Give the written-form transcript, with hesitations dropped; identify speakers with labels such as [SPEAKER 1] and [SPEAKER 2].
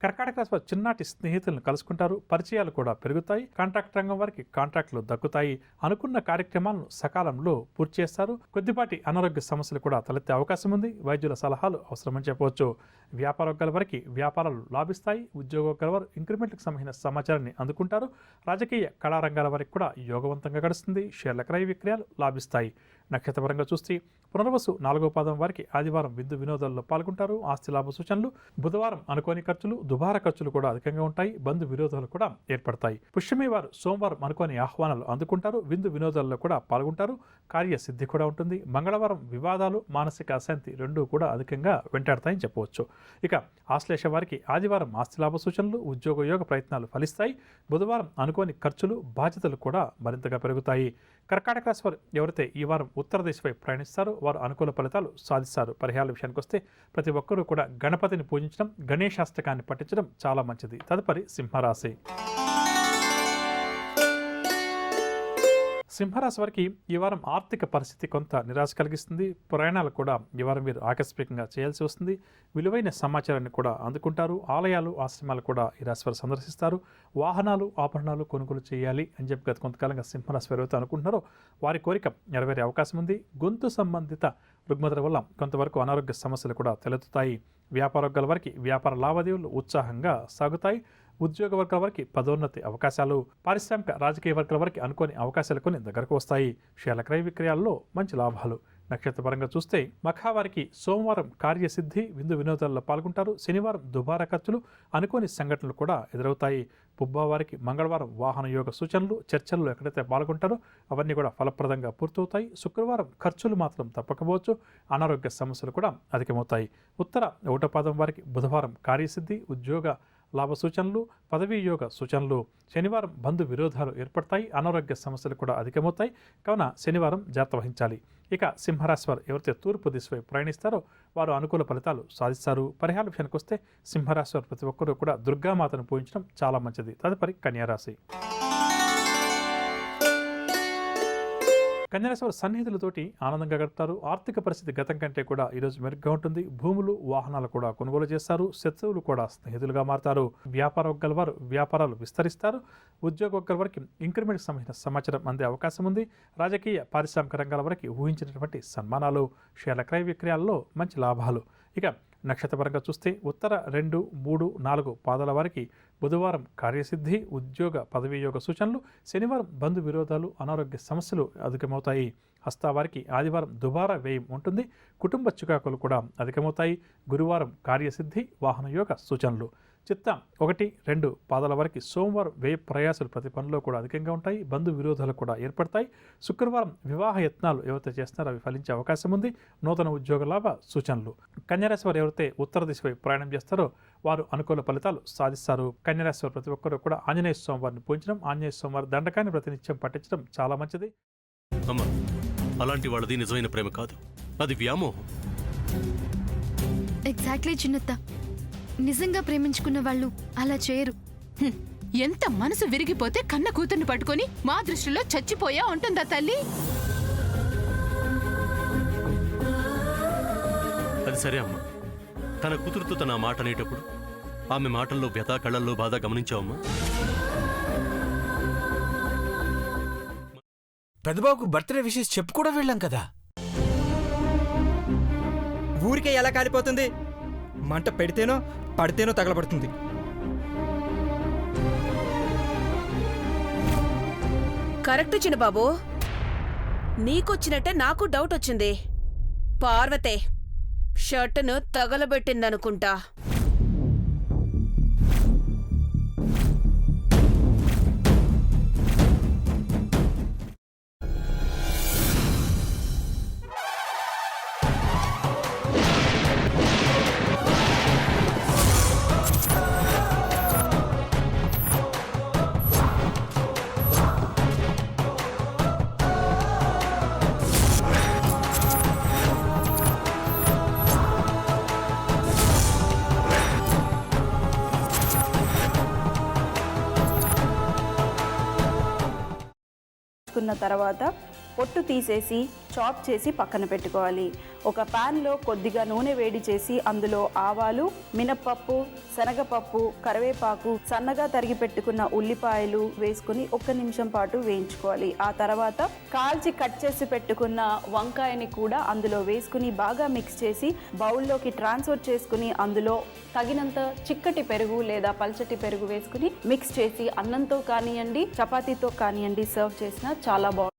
[SPEAKER 1] కర్కాటక రాశి వారు చిన్ననాటి స్నేహితులను కలుసుకుంటారు, పరిచయాలు కూడా పెరుగుతాయి, కాంట్రాక్ట్ రంగం వారికి కాంట్రాక్టులు దక్కుతాయి, అనుకున్న కార్యక్రమాలను సకాలంలో పూర్తి చేస్తారు. కొద్దిపాటి అనారోగ్య సమస్యలు కూడా తలెత్తే అవకాశం ఉంది. వైద్యుల సలహాలు అవసరమని చెప్పవచ్చు. వ్యాపార వర్గాల వారికి వ్యాపారాలు లాభిస్తాయి. ఉద్యోగ వారు ఇంక్రిమెంట్లకు సంబంధించిన సమాచారాన్ని అందుకుంటారు. రాజకీయ కళారంగాల వారికి కూడా యోగవంతంగా గడుస్తుంది. షేర్ల క్రయ విక్రయాలు లాభిస్తాయి. నక్షత్రపరంగా చూస్తే పునర్వసు 4వ పాదం వారికి ఆదివారం విందు వినోదాల్లో పాల్గొంటారు. ఆస్తి లాభ సూచనలు. బుధవారం అనుకోని ఖర్చులు, దుబారా ఖర్చులు కూడా అధికంగా ఉంటాయి. బంధు విరోధాలు కూడా ఏర్పడతాయి. పుష్యమి వారు సోమవారం అనుకోని ఆహ్వానాలు అందుకుంటారు. విందు వినోదాల్లో కూడా పాల్గొంటారు. కార్యసిద్ధి కూడా ఉంటుంది. మంగళవారం వివాదాలు, మానసిక అశాంతి రెండూ కూడా అధికంగా వెంటాడతాయని చెప్పవచ్చు. ఇక ఆశ్లేష వారికి ఆదివారం ఆస్తి లాభ సూచనలు, ఉద్యోగ ప్రయత్నాలు ఫలిస్తాయి. బుధవారం అనుకోని ఖర్చులు, బాధ్యతలు కూడా మరింతగా పెరుగుతాయి. కర్కాటక రాశి వారు ఎవరైతే ఈ వారం ఉత్తర దిశ వైపు ప్రయాణిస్తారో వారు అనుకూల ఫలితాలు సాధిస్తారు. పరిహారాల విషయానికి వస్తే ప్రతి ఒక్కరూ కూడా గణపతిని పూజించడం, గణేశాష్టకాన్ని పఠించడం చాలా మంచిది. తదుపరి సింహరాశి. సింహరాశి వారికి ఈ వారం ఆర్థిక పరిస్థితి కొంత నిరాశ కలిగిస్తుంది. ప్రయాణాలు కూడా ఈ వారం మీరు ఆకస్మికంగా చేయాల్సి వస్తుంది. విలువైన సమాచారాన్ని కూడా అందుకుంటారు. ఆలయాలు, ఆశ్రమాలు కూడా ఈ రాశి వారు సందర్శిస్తారు. వాహనాలు, ఆభరణాలు కొనుగోలు చేయాలి అని చెప్పి గత కొంతకాలంగా సింహరాశి వారు ఎవరైతే అనుకుంటున్నారో వారి కోరిక నెరవేరే అవకాశం ఉంది. గొంతు సంబంధిత రుగ్మతల వల్ల కొంతవరకు అనారోగ్య సమస్యలు కూడా తలెత్తుతాయి. వ్యాపార వర్గాల వారికి వ్యాపార లావాదేవీలు ఉత్సాహంగా సాగుతాయి. ఉద్యోగ వర్గాల వారికి పదోన్నతి అవకాశాలు, పారిశ్రామిక రాజకీయ వర్గాల వారికి అనుకోని అవకాశాలు కొన్ని దగ్గరకు వస్తాయి. షేర్ల క్రయ విక్రయాల్లో మంచి లాభాలు. నక్షత్రపరంగా చూస్తే మఖా వారికి సోమవారం కార్యసిద్ధి, విందు వినోదాల్లో పాల్గొంటారు. శనివారం దుబారా ఖర్చులు, అనుకోని సంఘటనలు కూడా ఎదురవుతాయి. పుబ్బా వారికి మంగళవారం వాహన యోగ సూచనలు, చర్చల్లో ఎక్కడైతే పాల్గొంటారో అవన్నీ కూడా ఫలప్రదంగా పూర్తవుతాయి. శుక్రవారం ఖర్చులు మాత్రం తప్పకపోవచ్చు. అనారోగ్య సమస్యలు కూడా అధికమవుతాయి. ఉత్తర 1వ పాదం వారికి బుధవారం కార్యసిద్ధి, ఉద్యోగ లాభ సూచనలు, పదవీ యోగ సూచనలు. శనివారం బంధు విరోధాలు ఏర్పడతాయి. అనారోగ్య సమస్యలు కూడా అధికమవుతాయి. కావున శనివారం జాగ్రత్త వహించాలి. ఇక సింహరాశి వారు ఎవరైతే తూర్పు దిశ వైపు ప్రయాణిస్తారో వారు అనుకూల ఫలితాలు సాధిస్తారు. పరిహార విషయానికి వస్తే సింహరాశి వారు ప్రతి ఒక్కరూ కూడా దుర్గామాతను పూజించడం చాలా మంచిది. తదుపరి కన్యారాశి. కన్యారాశి వారు సన్నిహితులతోటి ఆనందంగా గడుపుతారు. ఆర్థిక పరిస్థితి గతం కంటే కూడా ఈరోజు మెరుగ్గా ఉంటుంది. భూములు, వాహనాలు కూడా కొనుగోలు చేస్తారు. శత్రువులు కూడా స్నేహితులుగా మారుతారు. వ్యాపార వర్గాల వారు వ్యాపారాలు విస్తరిస్తారు. ఉద్యోగ వర్గాల వారికి ఇంక్రిమెంట్కి సంబంధించిన సమాచారం అందే అవకాశం ఉంది. రాజకీయ, పారిశ్రామిక రంగాల వారికి ఊహించినటువంటి సన్మానాలు, షేర్ల క్రయ విక్రయాల్లో మంచి లాభాలు. ఇక నక్షత్రపరంగా చూస్తే ఉత్తర 2, 3, 4 పాదాల వారికి బుధవారం కార్యసిద్ధి, ఉద్యోగ పదవీ యోగ సూచనలు. శనివారం బంధు విరోధాలు, అనారోగ్య సమస్యలు అధికమవుతాయి. హస్తవారికి ఆదివారం దుబారా వ్యయం ఉంటుంది. కుటుంబ చికాకులు కూడా అధికమవుతాయి. గురువారం కార్యసిద్ధి, వాహన యోగ సూచనలు. చిత్త 1, 2 పాదాల వారికి సోమవారం వ్యయ ప్రయాసాలు ప్రతి పనిలో కూడా అధికంగా ఉంటాయి. బంధు విరోధాలు కూడా ఏర్పడతాయి. శుక్రవారం వివాహ యత్నాలు ఎవరైతే చేస్తున్నారో అవి ఫలించే అవకాశం ఉంది. నూతన ఉద్యోగ లాభ సూచనలు. కన్యారాశి వారు ఎవరైతే ఉత్తర దిశ వైపు ప్రయాణం చేస్తారో వారు అనుకూల ఫలితాలు సాధిస్తారు. కన్యారాశి వారు ప్రతి ఒక్కరూ కూడా ఆంజనేయ స్వామివారిని పూజించడం, ఆంజనేయ స్వామివారి దండకాన్ని ప్రతినిత్యం పట్టించడం చాలా మంచిది.
[SPEAKER 2] అమ్మా, అలాంటి వాళ్ళది నిజమైన ప్రేమ కాదు, అది వ్యామోహం.
[SPEAKER 3] ఎగ్జాక్ట్లీ చిన్నత్త. నిజంగా ప్రేమించుకున్న వాళ్ళు అలా చేయరు.
[SPEAKER 4] ఎంత మనసు విరిగిపోతే కన్న కూతుర్ని పట్టుకొని మా దృష్టిలో చచ్చిపోయా ఉంటుందా తల్లి?
[SPEAKER 2] అది సరే అమ్మా, తన కూతురుతో తన మాట అనేటప్పుడు ఆమె మాటల్లో వ్యథ, కళ్ళల్లో బాధ గమనించావమ్మా?
[SPEAKER 5] పెద్దబాబుకు బర్త్డే విషెస్ చెప్పు కూడా వెళ్ళాం కదా.
[SPEAKER 6] ఊరికే ఎలా కాలిపోతుంది? మంట పెడితేనో పడితేనో తగలబడుతుంది.
[SPEAKER 7] కరెక్ట్ చిన్నబాబు, నీకొచ్చినట్టే నాకు డౌట్ వచ్చింది. పార్వతే షర్టును తగలబెట్టిందనుకుంటా.
[SPEAKER 8] తర్వాత పొట్టు తీసేసి చాప్ చేసి పక్కన పెట్టుకోవాలి. ఒక ప్యాన్లో కొద్దిగా నూనె వేడి చేసి అందులో ఆవాలు, మినప్పప్పు, శనగపప్పు, కరివేపాకు, సన్నగా తరిగి పెట్టుకున్న ఉల్లిపాయలు వేసుకుని 1 నిమిషం పాటు వేయించుకోవాలి. ఆ తర్వాత కాల్చి కట్ చేసి పెట్టుకున్న వంకాయని కూడా అందులో వేసుకుని బాగా మిక్స్ చేసి బౌల్లోకి ట్రాన్స్ఫర్ చేసుకుని అందులో తగినంత చిక్కటి పెరుగు లేదా పల్చటి పెరుగు వేసుకుని మిక్స్ చేసి అన్నంతో కానివ్వండి, చపాతీతో కానివ్వండి సర్వ్ చేసినా చాలా బాగుంటుంది.